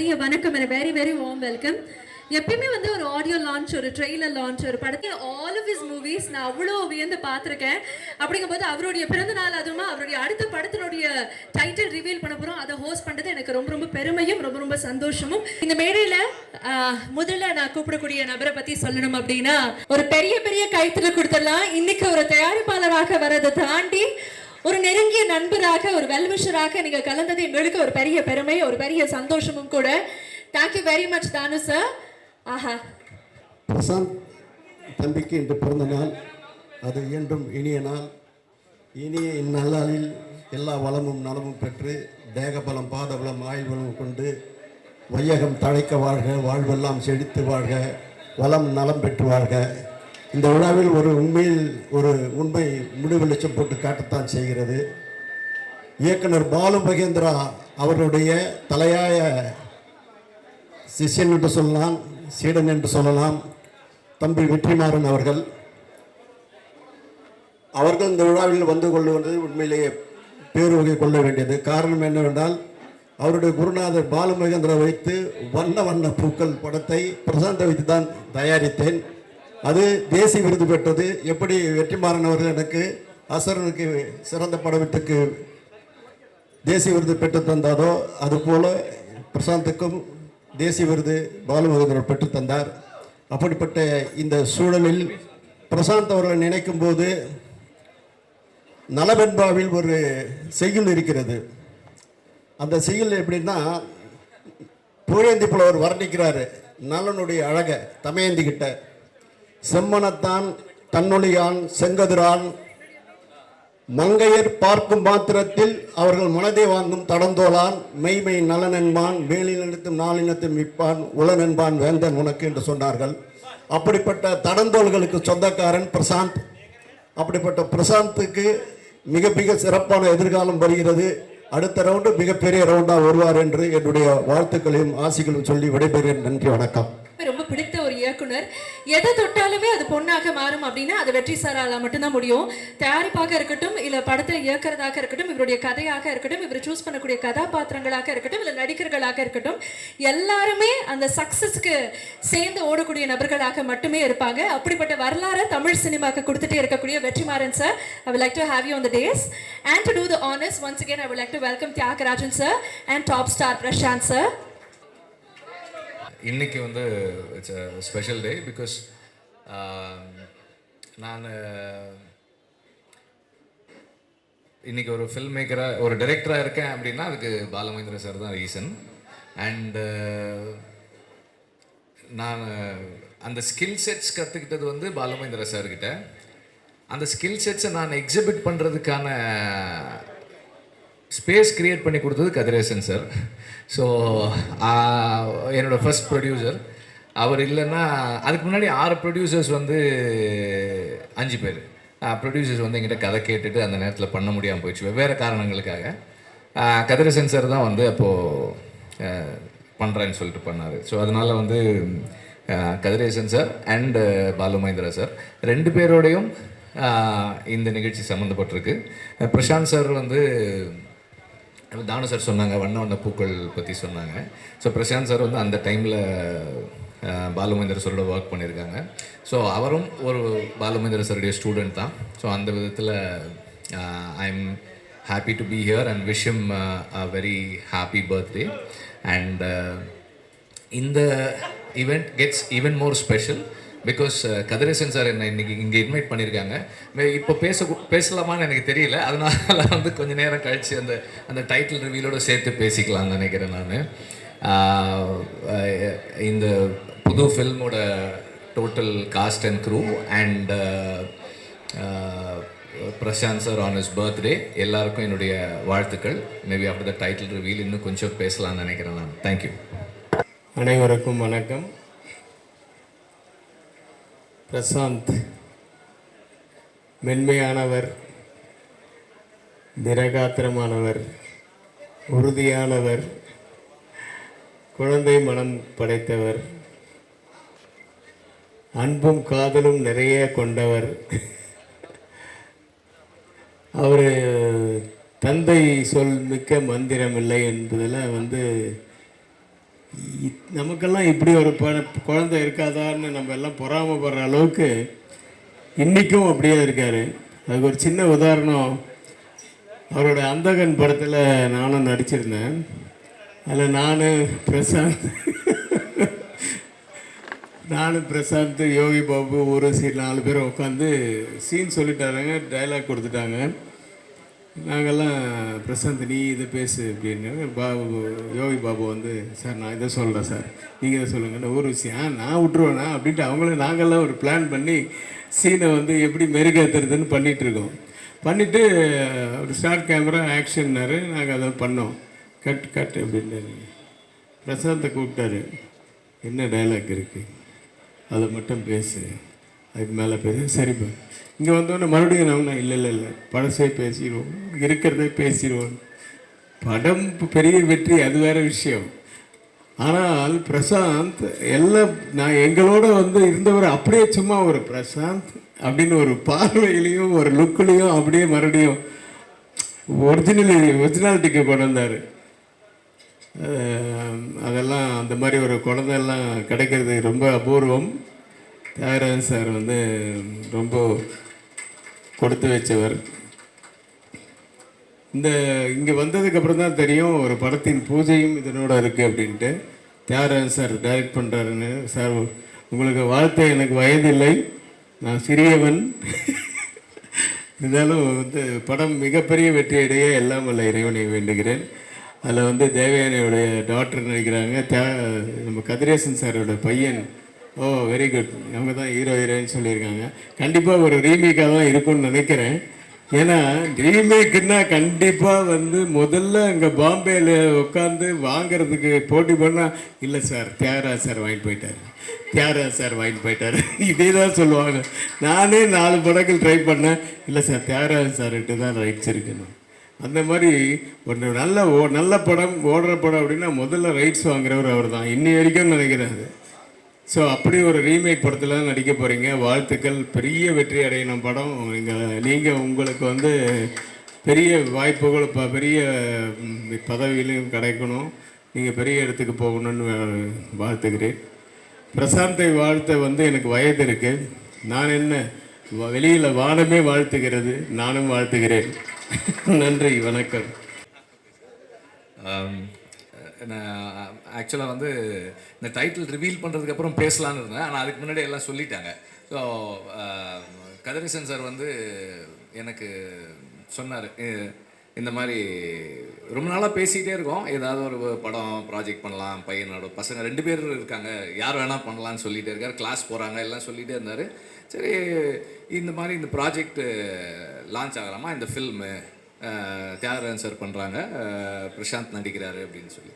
பெரிய வணக்கம் and a very very warm welcome. எப்பயுமே வந்து ஒரு ஆடியோ லான்ச், ஒரு ட்ரெய்லர் லான்ச், ஒரு படத்தை ஆல் ஆஃப் ஹிஸ் மூவிஸ் நான் அவ்வளோ வியந்து பார்த்துருக்கேன். அப்படிங்கும்போது அவருடைய பிறந்த நாள், அதுவும் அவருடைய அடுத்த படத்தினுடைய டைட்டில் ரிவீல் பண்ண போகிறோம். அதை ஹோஸ்ட் பண்ணுறது எனக்கு ரொம்ப ரொம்ப பெருமையும் ரொம்ப ரொம்ப சந்தோஷமும். இந்த மேடையில் முதல்ல நான் கூப்பிடக்கூடிய நபரை பற்றி சொல்லணும் அப்படின்னா ஒரு பெரிய பெரிய கைத்தறல் கொடுத்துடலாம். இன்னைக்கு ஒரு தயாரிப்பாளராக வரதை தாண்டி ஒரு நெருங்கிய நண்பராக, ஒரு வெல்விஷராக நீங்க கலந்தது எங்களுக்கு ஒரு பெரிய பெருமை, ஒரு பெரிய சந்தோஷமும் கூட. தேங்க்யூ வெரி மச் தானு சார். ஆஹா, பிரசாந்த் தம்பிக்கு இன்று பிறந்த நாள். அது என்றும் இனிய நாள். இனிய இந்நல்லாளில் எல்லா வளமும் நலமும் பெற்று தேகபலம், பாதபலம், ஆயுள்பலம் கொண்டு வையகம் தழைக்க வாழ்க, வாழ்வெல்லாம் செழித்து வாழ்க, வளம் நலம் பெற்று வாழ்க. இந்த விழாவில் ஒரு உண்மை முடிவெளிச்சம் போட்டு காட்டத்தான் செய்கிறது. இயக்குனர் பாலு மகேந்திரா அவர்களுடைய தலையாய சிஷ்யன் என்று சொல்லலாம், சீடன் என்று சொல்லலாம், தம்பி வெற்றிமாறன் அவர்கள் இந்த விழாவில் வந்து கொள்வது உண்மையிலேயே பேருவகை கொள்ள வேண்டியது. காரணம் என்னவென்றால் அவருடைய குருநாதர் பாலு மகேந்திரா வைத்து வண்ண வண்ண பூக்கள் படத்தை பிரசாந்தை வைத்து தான் தயாரித்தேன். அது தேசிய விருது பெற்றது. எப்படி வெற்றிமாறன் அவர்கள் எனக்கு அசரனுக்கு சிறந்த படத்துக்கு தேசிய விருது பெற்று தந்தாரோ அதுபோல பிரசாந்துக்கும் தேசிய விருது பாலு மகேந்திரன் பெற்று தந்தார். அப்படிப்பட்ட இந்த சூழலில் பிரசாந்த் அவர்களை நினைக்கும் போது நலவென்பாவில் ஒரு செய்யுள் இருக்கிறது. அந்த செய்யுள் எப்படின்னா, புகழேந்தி புலவர் வர்ணிக்கிறாரு நலனுடைய அழக தமையந்தி கிட்ட. செம்மனத்தான் தன்னொழியான் செங்கதிரான் மங்கையர் பார்க்கும் மாத்திரத்தில் அவர்கள் மனதை வாங்கும் தடந்தோளான் மெய்மை நலனென்பான் மேலினத்தும் நாளினத்தும் மிப்பான் உளனென்பான் வேந்தன் உனக்கு என்று சொன்னார்கள். அப்படிப்பட்ட தடந்தோள்களுக்கு சொந்தக்காரன் பிரசாந்த். அப்படிப்பட்ட பிரசாந்துக்கு மிக மிக சிறப்பான எதிர்காலம் வருகிறது. அடுத்த ரவுண்டு மிகப்பெரிய ரவுண்டாக வருவார் என்று என்னுடைய வாழ்த்துக்களையும் ஆசிகளும் சொல்லி விடைபெறுகிறேன். நன்றி, வணக்கம். ரொம்ப பிடித்த ஒரு இயக்குனர். எதை தொட்டாலுமே அது பொண்ணாக மாறும் அப்படின்னா அது வெற்றி சாரால மட்டும்தான் முடியும். தயாரிப்பாக இருக்கட்டும், இல்ல படத்தை இயக்கிறதாக இருக்கட்டும், இவருடைய கதையாக இருக்கட்டும், இவர் சூஸ் பண்ணக்கூடிய கதாபாத்திரங்களாக இருக்கட்டும், இல்ல நடிகர்களாக இருக்கட்டும், எல்லாருமே அந்த சக்சஸ்க்கு சேர்ந்து ஓடக்கூடிய நபர்களாக மட்டுமே இருப்பாங்க. அப்படிப்பட்ட வரலாறு தமிழ் சினிமாக்கு கொடுத்துட்டே இருக்கக்கூடிய Vetrimaaran sir, I would like to have you on the dais and to do the honors once again I would like to welcome Tyagarajan sir and top star Prashant sir. இன்றைக்கி வந்து it's a special day because நான் இன்றைக்கி ஒரு film மேக்கராக, ஒரு டைரக்டராக இருக்கேன் அப்படின்னா அதுக்கு பாலமகேந்திர சார் தான் ரீசன். அண்டு நான் அந்த ஸ்கில் செட்ஸ் கற்றுக்கிட்டது வந்து பாலமகேந்திர சார்கிட்ட. அந்த ஸ்கில் செட்ஸை நான் எக்ஸிபிட் பண்ணுறதுக்கான ஸ்பேஸ் க்ரியேட் பண்ணி கொடுத்தது கதிரேசன் சார். ஸோ என்னோடய ஃபர்ஸ்ட் ப்ரொடியூசர் அவர். இல்லைன்னா அதுக்கு முன்னாடி 6 ப்ரொடியூசர்ஸ் வந்து 5 பேர் ப்ரொடியூசர்ஸ் வந்து எங்கிட்ட கதை கேட்டுட்டு அந்த நேரத்தில் பண்ண முடியாமல் போயிடுச்சு வெவ்வேறு காரணங்களுக்காக. கதிரேசன் சார் தான் வந்து அப்போது பண்ணுறேன்னு சொல்லிட்டு பண்ணார். ஸோ அதனால் வந்து Kathiresan sir and Balu Mahendra sir 2 பேரோடையும் இந்த நிகழ்ச்சி சம்மந்தப்பட்டிருக்கு. பிரசாந்த் சார் வந்து தானு சார் சொன்னாங்க, வண்ண வண்ண பூக்கள் பற்றி சொன்னாங்க. ஸோ பிரசாந்த் சார் வந்து அந்த டைமில் பாலு மகேந்திர சாரோட ஒர்க் பண்ணியிருக்காங்க. ஸோ அவரும் ஒரு பாலு மகேந்திர சாருடைய ஸ்டூடெண்ட் தான். ஸோ அந்த விதத்தில் I am happy to be here and wish him a very happy birthday. And இந்த event gets even more special because Kathiresan sir என்னை இன்றைக்கி இங்கே இன்வைட் பண்ணியிருக்காங்க. இப்போ பேசலாமான்னு எனக்கு தெரியல. அதனால வந்து கொஞ்சம் நேரம் கழித்து அந்த டைட்டில் ரிவீலோடு சேர்த்து பேசிக்கலாம்னு நினைக்கிறேன் நான். இந்த புது ஃபில்மோட total cast and crew and Prashanth sir on his birthday எல்லாருக்கும் என்னுடைய வாழ்த்துக்கள். Maybe after the title reveal இன்னும் கொஞ்சம் பேசலாம்னு நினைக்கிறேன் நான். தேங்க்யூ. அனைவருக்கும் வணக்கம். பிரசாந்த் மென்மையானவர், திரகாத்திரமானவர், உறுதியானவர், குழந்தை மனம் படைத்தவர், அன்பும் காதலும் நிறைய கொண்டவர். அவர் தந்தை சொல் மிக்க மந்திரம் இல்லை என்பதில் வந்து நமக்கெல்லாம் இப்படி ஒரு குழந்தை இருக்காதான்னு நம்ம எல்லாம் பொறாமப்படுற அளவுக்கு இன்றைக்கும் அப்படியே இருக்கார். அதுக்கு ஒரு சின்ன உதாரணம், அவரோட அந்தகன் படத்தில் நானும் நடிச்சிருந்தேன். அதில் நானும் பிரசாந்த், யோகி பாபு, ஊர்வசி 4 பேர் உட்காந்து சீன் சொல்லிட்டாங்க, டைலாக் கொடுத்துட்டாங்க. நாங்கள்லாம் பிரசாந்த் நீ இதை பேசு அப்படின்னு. யோகி பாபு வந்து சார் நான் இதை சொல்கிறேன் சார், நீங்கள் இதை சொல்லுங்கள். ஊர்வசி நான் விட்டுருவேண்ணா அப்படின்ட்டு அவங்களும் நாங்கள்லாம் ஒரு பிளான் பண்ணி சீனை வந்து எப்படி மெருகேற்றுறதுன்னு பண்ணிகிட்ருக்கோம். பண்ணிவிட்டு ஒரு ஸ்டார்ட் கேமரா ஆக்ஷன்னாரு. நாங்கள் அதை பண்ணோம். கட் அப்படின்னு பிரசாந்தை கூப்பிட்டாரு. என்ன டைலாக் இருக்குது அதை மட்டும் பேசு, அதுக்கு மேலே பேசு. சரிப்பா. இங்கே வந்தோடனே மறுபடியும் நான் இல்லை பழசே பேசிடுவோம், இருக்கிறதே பேசிடுவோம். படம் பெரிய வெற்றி, அது வேறு விஷயம். ஆனால் பிரசாந்த் எல்லாம் நான் எங்களோட வந்து இருந்தவர் அப்படியே சும்மா ஒரு பிரசாந்த் அப்படின்னு ஒரு பார்வையிலையும் ஒரு லுக்குலேயும் அப்படியே மறுபடியும் ஒரிஜினாலிட்டிக்கு கொண்டு வந்தார். அதெல்லாம் அந்த மாதிரி ஒரு குழந்தையெல்லாம் கிடைக்கிறது ரொம்ப அபூர்வம். தியாகராஜன் சார் வந்து ரொம்ப கொடுத்து வச்சவர். இங்கே வந்ததுக்கப்புறம் தான் தெரியும் ஒரு படத்தின் பூஜையும் இதனோட இருக்குது அப்படின்ட்டு. தியாகராஜன் சார் டைரக்ட் பண்ணுறாருன்னு. சார் உங்களுக்கு வாழ்த்த எனக்கு வயதில்லை, நான் சிறியவன். இருந்தாலும் வந்து படம் மிகப்பெரிய வெற்றியடைய எல்லாம் வல்ல இறைவனை வேண்டுகிறேன். அதில் வந்து தேவயானியோடைய டாக்டர் நடிக்கிறாங்க. நம்ம கதிரேசன் சாரோட பையன். ஓ வெரி குட். அவங்க தான் ஹீரோயின்னு சொல்லியிருக்காங்க. கண்டிப்பாக ஒரு ரீமேக்காக தான் இருக்கும்னு நினைக்கிறேன். ஏன்னா ரீமேக்குன்னா கண்டிப்பாக வந்து முதல்ல அங்கே பாம்பேயில் உட்காந்து வாங்கிறதுக்கு போட்டி பண்ணால் இல்லை சார் தியாகராஜ் சார் வாங்கிட்டு போயிட்டார் இதே தான் சொல்லுவாங்க. நானே 4 படங்கள் ட்ரை பண்ணேன். இல்லை சார் தியாகராஜ் சார்கிட்ட தான் ரைட்ஸ் இருக்கணும். அந்த மாதிரி ஒரு நல்ல படம் ஓடுற படம் அப்படின்னா முதல்ல ரைட்ஸ் வாங்குறவர் அவர் தான் இன்னி வரைக்கும் நினைக்கிறாரு. ஸோ அப்படி ஒரு ரீமேக் படத்தில் தான் நடிக்க போகிறீங்க. வாழ்த்துக்கள். பெரிய வெற்றி அடையணும் படம். நீங்கள் உங்களுக்கு வந்து பெரிய வாய்ப்புகள், பெரிய பதவியிலையும் கிடைக்கணும். நீங்கள் பெரிய இடத்துக்கு போகணுன்னு வாழ்த்துக்கிறேன். பிரசாந்தை வாழ்த்த வந்து எனக்கு வயது இருக்குது. நான் என்ன வெளியில் வானமே வாழ்த்துகிறது, நானும் வாழ்த்துகிறேன். நன்றி, வணக்கம். நான் ஆக்சுவலாக வந்து இந்த டைட்டில் ரிவீல் பண்ணுறதுக்கப்புறம் பேசலான்னு இருந்தேன். ஆனால் அதுக்கு முன்னாடி எல்லாம் சொல்லிட்டாங்க. ஸோ கதிரேசன் சார் வந்து எனக்கு சொன்னார், இந்த மாதிரி ரொம்ப நாளாக பேசிகிட்டே இருக்கோம், ஏதாவது ஒரு படம் ப்ராஜெக்ட் பண்ணலாம், பையனோட பசங்க 2 பேர் இருக்காங்க, யார் வேணால் பண்ணலான்னு சொல்லிகிட்டே இருக்கார், கிளாஸ் போகிறாங்க எல்லாம் சொல்லிகிட்டே இருந்தார். சரி இந்த மாதிரி இந்த ப்ராஜெக்ட் லான்ச் ஆகலாமா, இந்த ஃபில்மு தியாகராஜன் சார் பண்ணுறாங்க, பிரசாந்த் நடிக்கிறாரு அப்படின்னு சொல்லி.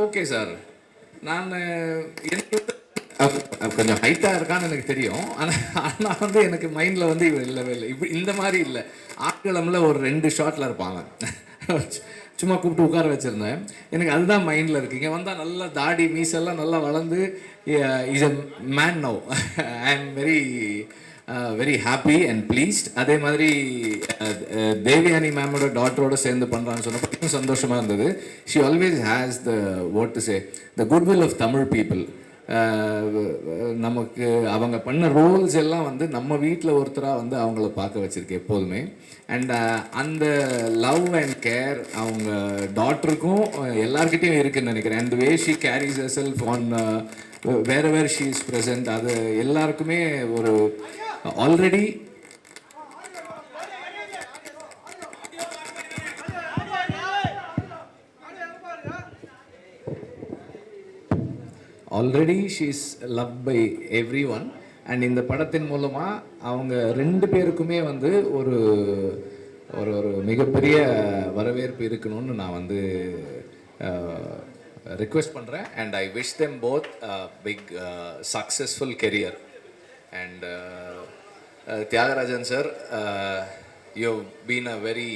Okay sir. நான் எனக்கு கொஞ்சம் ஹைட்டாக இருக்கான்னு எனக்கு தெரியும். ஆனால் வந்து எனக்கு மைண்டில் வந்து இவர் இல்லவே இல்லை. இப்படி இந்த மாதிரி இல்லை. ஆட்களமில் ஒரு 2 ஷாட்டில் இருப்பாங்க, சும்மா கூப்பிட்டு உட்கார வச்சுருந்தேன். எனக்கு அதுதான் மைண்டில் இருக்குது. இங்கே வந்தால் நல்லா தாடி மீசெல்லாம் நல்லா வளர்ந்து is a man now. I am very happy and pleased. அதே மாதிரி தேவயானி மேமோட டாட்டரோட சேர்ந்து பண்ணுறான்னு சொன்னப்போ சந்தோஷமாக இருந்தது. She always has the what to say the goodwill of Tamil people. நமக்கு அவங்க பண்ண ரோல்ஸ் எல்லாம் வந்து நம்ம வீட்டில் ஒருத்தராக வந்து அவங்கள பார்க்க வச்சுருக்கு எப்போதுமே. அண்ட் அந்த லவ் அண்ட் கேர் அவங்க டாட்டருக்கும் எல்லார்கிட்டையும் இருக்குதுன்னு நினைக்கிறேன். And way she carries herself on where she is present, அது எல்லாருக்குமே ஒரு already she is love by everyone. And இந்த படத்தின் மூலமாக அவங்க 2 பேருக்குமே வந்து ஒரு ஒரு ஒரு மிகப்பெரிய வரவேற்பு இருக்கணும்னு நான் வந்து ரிக்வெஸ்ட் பண்ணுறேன். And I wish them both big successful career. And Thiagarajan sir, you been a very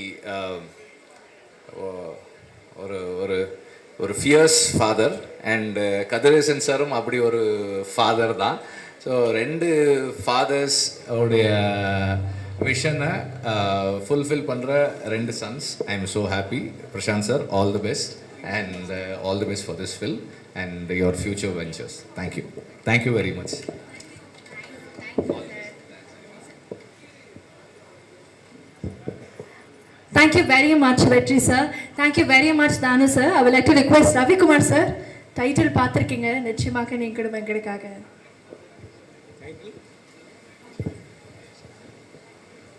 ஒரு ஃபியர்ஸ் ஃபாதர். அண்ட் கதிரேசன் சாரும் அப்படி ஒரு ஃபாதர் தான். ஸோ 2 ஃபாதர்ஸ் உடைய விஷனை ஃபுல்ஃபில் பண்ணுற 2 sons. I am so happy. Prashanth sir, all the best. and all the best for this film and your future ventures. Thank you very much. Thank you very much, Vetri sir. Thank you very much, Danu sir. I would like to request Ravi Kumar sir. Title பார்த்துருக்கீங்க, நிச்சயமாக நீங்களும் எங்களுக்காக.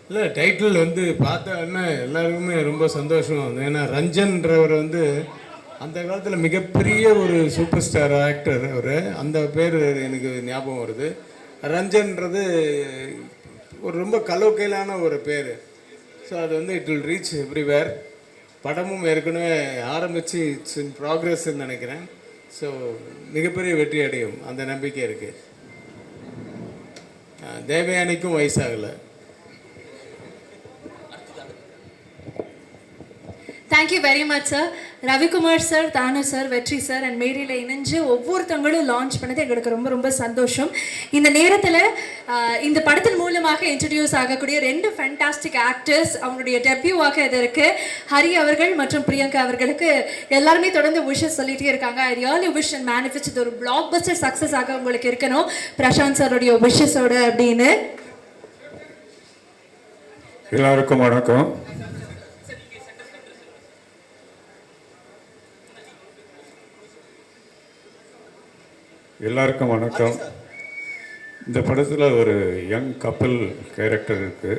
இல்லை, title வந்து பார்த்தோன்னா எல்லாருக்குமே ரொம்ப சந்தோஷம். ஏன்னா ரஞ்சன்றவர் வந்து அந்த காலத்தில் மிகப்பெரிய ஒரு சூப்பர் ஸ்டார் ஆக்டர் அவர். அந்த பேர் எனக்கு ஞாபகம் வருது. ரஞ்சன்றது ஒரு ரொம்ப கலோக்கையிலான ஒரு பேர். ஸோ அது வந்து இட் வில் ரீச் எவ்ரிவேர். படமும் ஏற்கனவே ஆரம்பித்து இட்ஸ் இன் ப்ராக்ரஸ்ன்னு நினைக்கிறேன். ஸோ மிகப்பெரிய வெற்றி அடையும் அந்த நம்பிக்கை இருக்குது. தேவயானிக்கும் வயசாகலை. Thank you very much sir. Ravikumar sir, Thanu sir, Vetri sir and மேரியில் இணைஞ்சு ஒவ்வொருத்தவங்களும் லான்ச் பண்ணது எங்களுக்கு ரொம்ப ரொம்ப சந்தோஷம். இந்த நேரத்தில் இந்த படத்தின் மூலமாக இன்ட்ரடியூஸ் ஆகக்கூடிய 2 ஃபேண்டாஸ்டிக் ஆக்டர்ஸ் அவங்களுடைய டெபியூவாக இது இருக்குது. ஹரி அவர்கள் மற்றும் பிரியங்கா அவர்களுக்கு எல்லாருமே தொடர்ந்து விஷஸ் சொல்லிகிட்டே இருக்காங்க. I really wish and manifest இது ஒரு பிளாக் பஸ்டர் சக்ஸஸ் ஆக உங்களுக்கு இருக்கணும் பிரசாந்த் சாருடைய விஷஸோட அப்படின்னு. எல்லாருக்கும் வணக்கம். எல்லாருக்கும் வணக்கம். இந்த படத்தில் ஒரு யங் கப்பல் கேரக்டர் இருக்குது,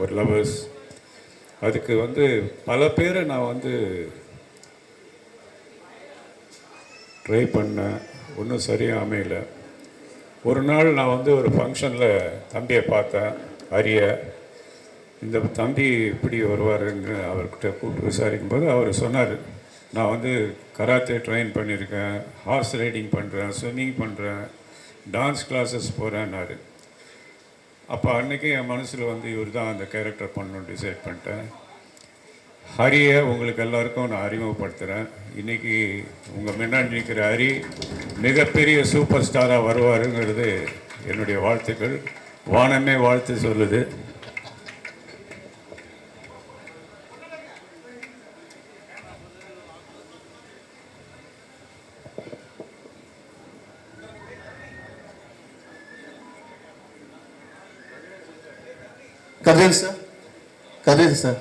ஒரு லவர்ஸ். அதுக்கு வந்து பல பேரை நான் வந்து ட்ரை பண்ணேன், ஒன்றும் சரியாக அமையலை. ஒரு நாள் நான் வந்து ஒரு ஃபங்க்ஷனில் தம்பியை பார்த்தேன், அரிய. இந்த தம்பி இப்படி வருவாருன்னு அவர்கிட்ட கூப்பிட்டு விசாரிக்கும் போது அவர் சொன்னார், நான் வந்து கராத்தே ட்ரெயின் பண்ணியிருக்கேன், ஹார்ஸ் ரைடிங் பண்ணுறேன், ஸ்விம்மிங் பண்ணுறேன், டான்ஸ் கிளாஸஸ் போகிறேன்னாரு. அப்போ அன்றைக்கி என் மனசில் வந்து இவர் தான் அந்த கேரக்டர் பண்ணணும்னு டிசைட் பண்ணிட்டேன். ஹரியை உங்களுக்கு எல்லாருக்கும் நான் அறிமுகப்படுத்துகிறேன். இன்றைக்கி உங்கள் முன்னாடி நிற்கிற ஹரி மிகப்பெரிய சூப்பர் ஸ்டாராக வருவாருங்கிறது என்னுடைய வாழ்த்துக்கள். வானமே வாழ்த்து சொல்லுது. கதிர் சார், கதிர் சார்.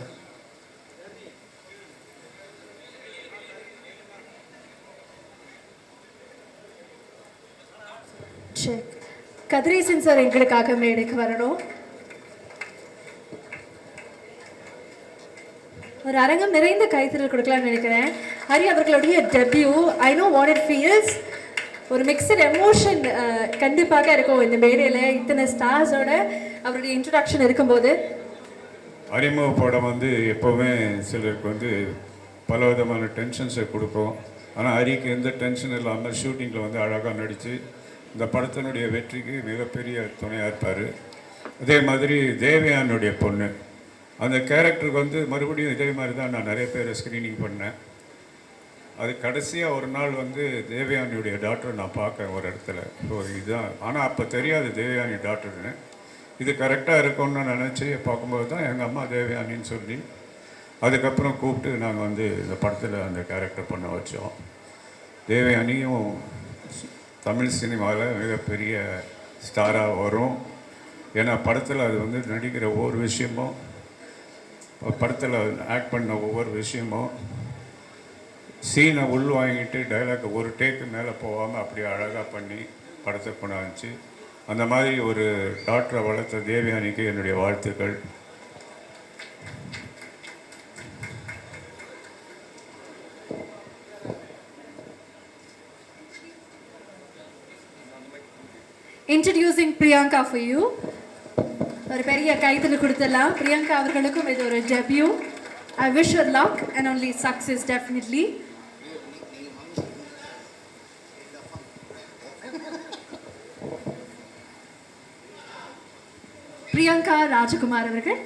கதிரேசன் சார் எங்களுக்காக மேடைக்கு வரணும். ஒரு அரங்கம் நிறைந்த கைத்தறல் கொடுக்கலாம்னு நினைக்கிறேன். ஹரி அவர்களுடைய debut, I know what it feels. ஒரு மிக்சட் எமோஷன் கண்டிப்பாக இருக்கும் இந்த மேடையில் இத்தனை ஸ்டார்ஸோட அவருடைய இன்ட்ரடக்ஷன் இருக்கும்போது. அறிமுக படம் வந்து எப்போவுமே சிலருக்கு வந்து பல விதமான டென்ஷன்ஸை கொடுக்கும். ஆனால் ஹரிக்கு எந்த டென்ஷன் இல்லாமல் ஷூட்டிங்கில் வந்து அழகாக நடித்து இந்த படத்தினுடைய வெற்றிக்கு மிகப்பெரிய துணையாக இருப்பார். அதே மாதிரி தேவயானுடைய பொண்ணு, அந்த கேரக்டருக்கு வந்து மறுபடியும் இதே மாதிரி தான் நான் நிறைய பேரை ஸ்க்ரீனிங் பண்ணேன். அது கடைசியாக ஒரு நாள் வந்து தேவயானியுடைய டாக்டர் நான் பார்க்கேன் ஒரு இடத்துல. ஸோ இதுதான், ஆனால் அப்போ தெரியாது தேவயானி டாக்டர்னு. இது கரெக்டாக இருக்கும்னு நினச்சி பார்க்கும்போது தான் எங்கள் அம்மா தேவயானின்னு சொல்லி அதுக்கப்புறம் கூப்பிட்டு நாங்கள் வந்து இந்த படத்தில் அந்த கேரக்டர் பண்ண வச்சோம். தேவயானியும் தமிழ் சினிமாவில் மிகப்பெரிய ஸ்டாராக வரும். ஏன்னா படத்தில் அது வந்து நடிக்கிற ஒவ்வொரு விஷயமும், படத்தில் ஆக்ட் பண்ண ஒவ்வொரு விஷயமும், சீனை உள் வாங்கிட்டு டைலாக் ஒரு டேக்கு மேலே போகாமல் அப்படியே அழகாக பண்ணி படத்தை கொண்டாந்துச்சு. அந்த மாதிரி ஒரு டாக்டரை வளர்த்த தேவயானிக்கு என்னுடைய வாழ்த்துக்கள். Introducing Priyanka for you. ஒரு பெரிய கைத்தறல் கொடுத்துடலாம். பிரியங்கா அவர்களுக்கும் இது ஒரு டெபியூ. I wish her luck and only success definitely. Priyanka Rajakumar அவர்கள்.